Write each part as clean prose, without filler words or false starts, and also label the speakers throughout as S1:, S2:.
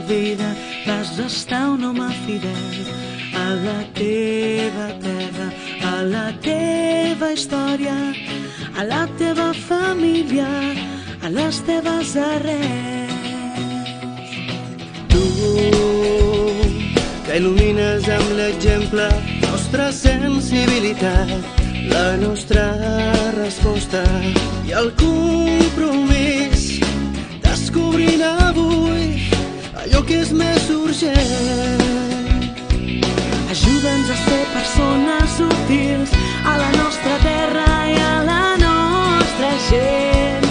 S1: vida vas restar un home fidel a la teva terra, a la teva història, a la teva família, a les teves arrels. Tu, que il·lumines amb l'exemple nostra sensibilitat, la nostra resposta i el compromís, descobrint avui allò que és més urgent. Ajuda'ns a ser persones útils a la nostra terra i a la nostra gent,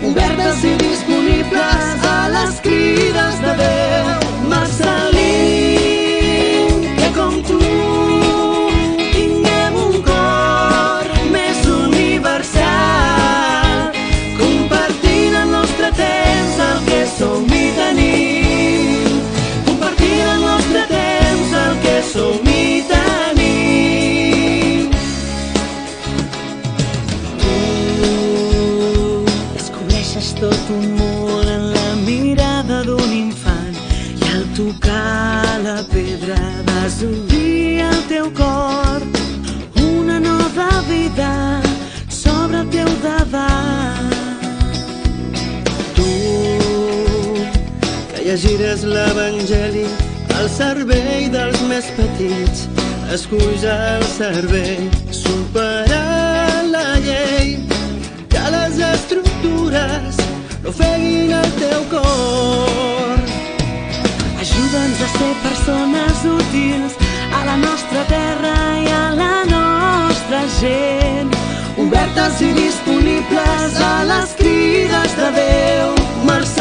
S1: obertes i disponibles a les crides de Déu. Marcelí, que com tu tinguem un cor més universal, compartint el nostre temps el que som i tenim, compartint el nostre temps el que som i tenim. Tu descobreixes tot un món en la mirada d'un infant i al tocar la pedra vas obrir el teu cor, una nova vida sobre el teu davant. Tu que llegires l'Evangeli al servei dels més petits, esculls el cervell superant la llei, que les estructures no ofeguin el teu cor. Ajuda'ns a ser persones útils a la nostra terra i a la nostra gent, obertes i disponibles a les crides de Déu. Marcelí,